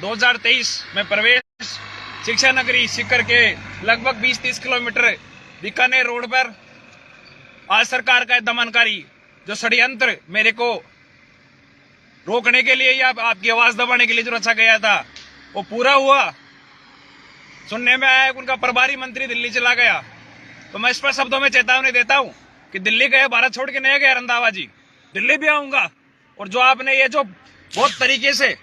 2023 में प्रवेश शिक्षा नगरी सीकर के लगभग 20-30 किलोमीटर बीकानेर रोड पर आज सरकार का दमनकारी जो षड्यंत्र मेरे को रोकने के लिए या आपकी आवाज दबाने के लिए जो रचा गया था वो पूरा हुआ। सुनने में आया कि उनका प्रभारी मंत्री दिल्ली चला गया, तो मैं स्पष्ट शब्दों में चेतावनी देता हूं कि दिल्ली गए, भारत छोड़ के नहीं गए रंधावा जी, दिल्ली भी आऊंगा। और जो आपने ये जो बहुत तरीके से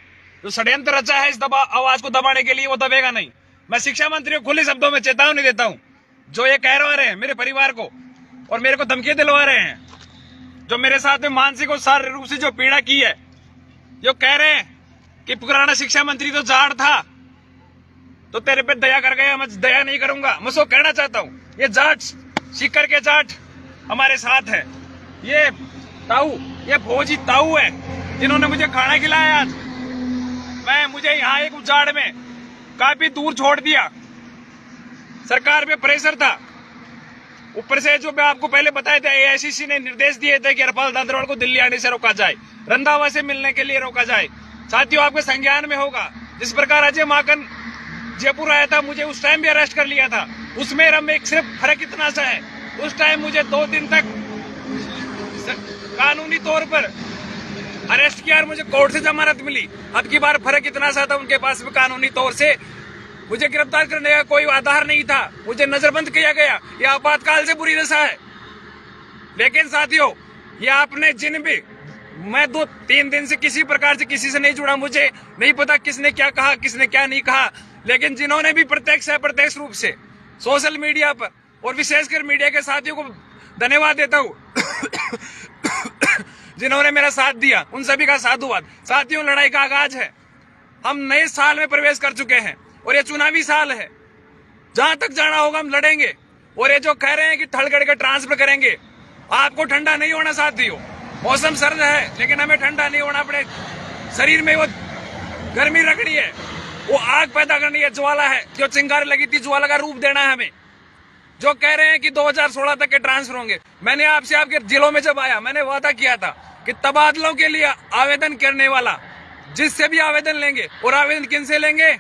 जो षड्यंत्र रचा है इस आवाज को दबाने के लिए, वो दबेगा नहीं। मैं शिक्षा मंत्री को खुले शब्दों में चेतावनी देता हूं, जो ये कह रहे हैं मेरे परिवार को और मेरे को धमकी दिलवा रहे हैं, जो मेरे साथ में मानसिक और शारीरिक रूप से जो पीड़ा की है, जो कह रहे हैं कि पुराना शिक्षा मंत्री तो जाट था तो तेरे पे दया कर गया, मैं दया नहीं करूंगा। मैं उसको कहना चाहता हूं, ये जाट, सीकर के जाट हमारे साथ है। ये ताऊ, ये फौजी ताऊ है जिन्होंने मुझे खाना खिलाया आज। मुझे यहाँ एक उजाड़ में काफी दूर छोड़ दिया, सरकार पे प्रेशर था। ऊपर से जो मैं आपको पहले बताया था, एआईसीसी ने निर्देश दिए थे कि हरपाल दादरवाल को दिल्ली आने से रोका जाए, रंधावा से मिलने के लिए रोका जाए। साथियों, आपके संज्ञान में होगा जिस प्रकार अजय माकन जयपुर आया था, मुझे उस टाइम भी अरेस्ट कर लिया था। उसमें एक सिर्फ फर्क इतना सा है, उस टाइम मुझे 2 दिन तक कानूनी तौर पर अरेस्ट किया और मुझे कोर्ट से जमानत मिली। अब की बार फर्क इतना सा था, उनके पास भी कानूनी तौर से मुझे गिरफ्तार करने का कोई आधार नहीं था, मुझे नजरबंद किया गया। यह आपातकाल से बुरी दशा है। लेकिन साथियों, ये आपने जिन भी, मैं 2-3 दिन से किसी प्रकार से किसी से नहीं जुड़ा, मुझे नहीं पता किसने क्या कहा, किसने क्या नहीं कहा, लेकिन जिन्होंने भी प्रत्यक्ष अप्रत्यक्ष रूप से सोशल मीडिया पर और विशेषकर मीडिया के साथियों को धन्यवाद देता हूं जिन्होंने मेरा साथ दिया, उन सभी का साधुवाद। साथियों, लड़ाई का आगाज है, हम नए साल में प्रवेश कर चुके हैं और ये चुनावी साल है। जहां तक जाना होगा हम लड़ेंगे। और ये जो कह रहे हैं कि थड़गड़ के ट्रांसफर करेंगे, आपको ठंडा नहीं होना साथियों। मौसम सर्द है लेकिन हमें ठंडा नहीं होना, अपने शरीर में वो गर्मी रखनी है, वो आग पैदा करनी है, ज्वाला है, जो चिंगारी लगी थी ज्वाला का रूप देना है हमें। जो कह रहे हैं कि 2016 तक के ट्रांसफर होंगे, मैंने आपसे आपके जिलों में जब आया, मैंने वादा किया था कि तबादलों के लिए आवेदन करने वाला जिससे भी आवेदन लेंगे, और आवेदन किन से लेंगे,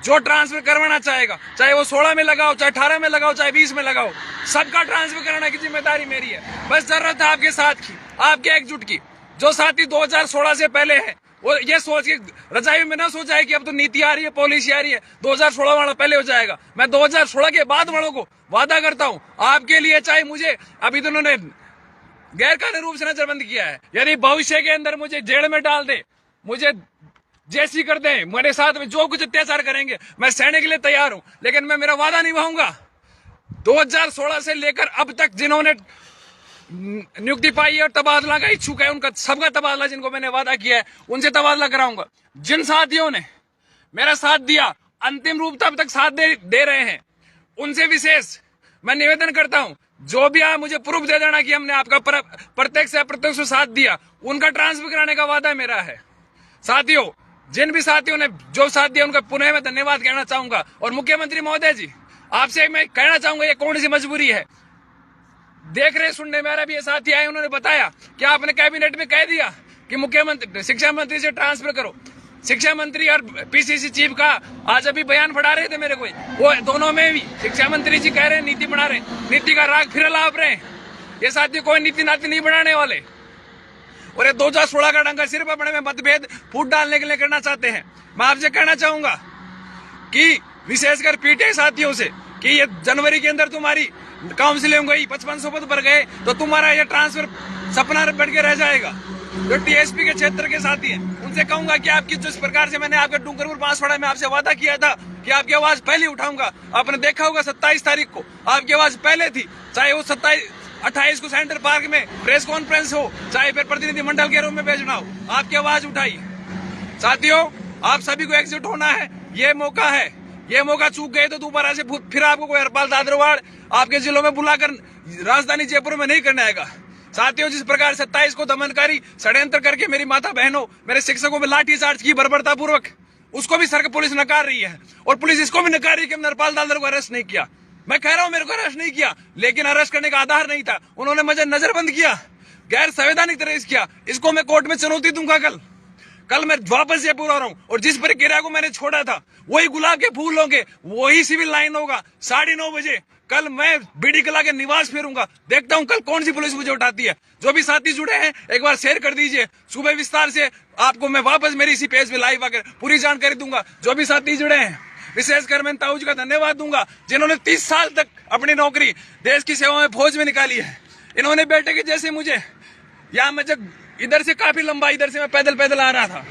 जो ट्रांसफर करवाना चाहेगा, चाहे वो 16 में लगाओ, चाहे 18 में लगाओ, चाहे 20 में लगाओ, सबका ट्रांसफर कराने की जिम्मेदारी मेरी है। बस जरूरत है आपके साथ की, आपके एकजुट की। जो साथी 2016 से पहले है वो ये सोच के रजाई में ना सोचा है कि अब तो नीति आ रही है, पॉलिसी आ रही है, 2016 वाला पहले हो जाएगा। मैं 2016 के बाद वालों को वादा करता हूं आपके लिए, चाहे मुझे अभी तो उन्होंने गैर कानूनी रूप से नजरबंद किया है, यानी भविष्य के अंदर मुझे जेल में डाल दे, मुझे जैसी कर दे, मेरे साथ में जो कुछ अत्याचार करेंगे मैं सहने के लिए तैयार हूं, लेकिन मैं मेरा वादा निभाऊंगा। 2016 से लेकर अब तक जिन्होंने नियुक्ति पाई है और तबादला का इच्छुक है, उनका सबका तबादला, जिनको मैंने वादा किया है उनसे तबादला कराऊंगा। जिन साथियों ने मेरा साथ दिया, अंतिम रूप तब तक साथ दे रहे हैं, उनसे विशेष मैं निवेदन करता हूं, जो भी आप मुझे प्रूफ दे देना कि हमने आपका प्रत्यक्ष या अप्रत्यक्ष साथ दिया, उनका ट्रांसफर कराने का वादा मेरा है। साथियों, जिन भी साथियों ने जो साथ दिया उनका पुनः मैं धन्यवाद कहना चाहूंगा। और मुख्यमंत्री महोदय जी, आपसे मैं कहना चाहूंगा, ये कौन सी मजबूरी है, देख रहे सुनने में आ रहा, भी ये साथी आए, उन्होंने बताया कि आपने कैबिनेट में कह दिया कि मुख्यमंत्री शिक्षा मंत्री से ट्रांसफर करो। शिक्षा मंत्री और पीसीसी चीफ का आज अभी बयान पढ़ा रहे थे मेरे को, वो दोनों में भी शिक्षा मंत्री जी कह रहे हैं नीति बना रहे, नीति का राग फिर लाभ रहे। ये साथी कोई नीति नाती नहीं बनाने वाले, और ये 2016 का डंगा सिर्फ अपने में मतभेद फूट डालने के लिए करना चाहते हैं। मैं आपसे कहना चाहूंगा कि विशेषकर पीटे साथियों से कि ये जनवरी के अंदर तुम्हारी काउंसिलिंग गई, 5500 पद पर गए, तो तुम्हारा ये ट्रांसफर सपना बढ़ के रह जाएगा। जो टीएसपी के क्षेत्र के साथी हैं, उनसे कहूंगा कि आपकी जिस प्रकार से मैंने आपके डूंगरपुर बांसवाड़ा में आपसे वादा किया था कि आपकी आवाज पहले उठाऊंगा, आपने देखा होगा 27 तारीख को आपकी आवाज पहले थी, चाहे वो 28 को सेंट्रल पार्क में प्रेस कॉन्फ्रेंस हो, चाहे फिर प्रतिनिधि मंडल के रूप में भेजना हो, आपकी आवाज उठाई। साथियों, आप सभी को एकजुट होना है, ये मौका है। ये मौका चूक गए तो दोबारा से फिर आपको कोई हरपाल दादरवाल आपके जिलों में बुलाकर राजधानी जयपुर में नहीं करने आएगा। साथियों, जिस प्रकार 27 को दमनकारी षड्यंत्र करके मेरी माता बहनों, मेरे शिक्षकों में लाठीचार्ज की बर्बरता पूर्वक, उसको भी सर पुलिस नकार रही है, और पुलिस इसको भी नकार रही है कि हमने हरपाल दादर को अरेस्ट नहीं किया। मैं कह रहा हूं मेरे को अरेस्ट नहीं किया, लेकिन अरेस्ट करने का आधार नहीं था, उन्होंने मुझे नजरबंद किया, गैर संवैधानिक तरह किया। इसको मैं कोर्ट में चुनौती दूंगा, कल मैं वापस जयपुर आ रहा हूँ और जिस प्रक्रिया को मैंने छोड़ा था वही गुलाब के फूल होंगे, वही सिविल लाइन होगा 9:30 बजे। कल मैं बीडी कला के निवास फेरूंगा, देखता हूँ कल कौन सी पुलिस मुझे उठाती है। जो भी साथी जुड़े हैं एक बार शेयर कर दीजिए, सुबह विस्तार से आपको मैं वापस मेरी इसी पेज पे लाइव आकर पूरी जानकारी दूंगा। जो भी साथी जुड़े हैं विशेषकर मैं ताऊ जी का धन्यवाद दूंगा जिन्होंने 30 साल तक अपनी नौकरी देश की सेवा में फौज में निकाली है। इन्होंने बेटे के जैसे मुझे यहाँ मैं जब इधर से काफी लंबा, इधर से मैं पैदल आ रहा था,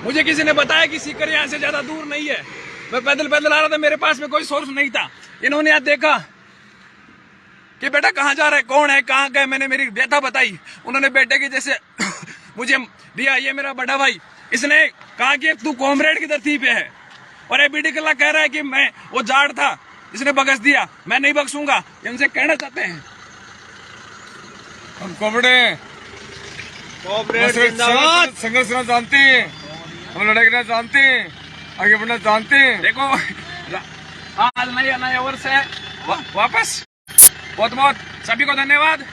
मुझे किसी ने बताया कि सीकर यहाँ से ज्यादा दूर नहीं है, मैं पैदल आ रहा था, मेरे पास में कोई सोर्स नहीं था। इन्होंने यहाँ देखा कि बेटा कहाँ जा रहा है, कौन है, कहाँ गए, मैंने मेरी व्यथा बताई, उन्होंने बेटे के जैसे मुझे दिया। ये मेरा बड़ा भाई, इसने कहा कि तू कॉमरेड की धरती पे है, और ये बीडी कल्ला कह रहा है कि मैं वो जाट था, इसने बख्श दिया, मैं नहीं बख्शूंगा। ये उनसे कहना चाहते हैं हम कॉमरेड संघर्ष करना जानते हैं, हम लड़ाई करना जानते हैं, आगे बढ़ना जानते हैं। देखो आज नया वर्ष है, वापस बहुत सभी को धन्यवाद।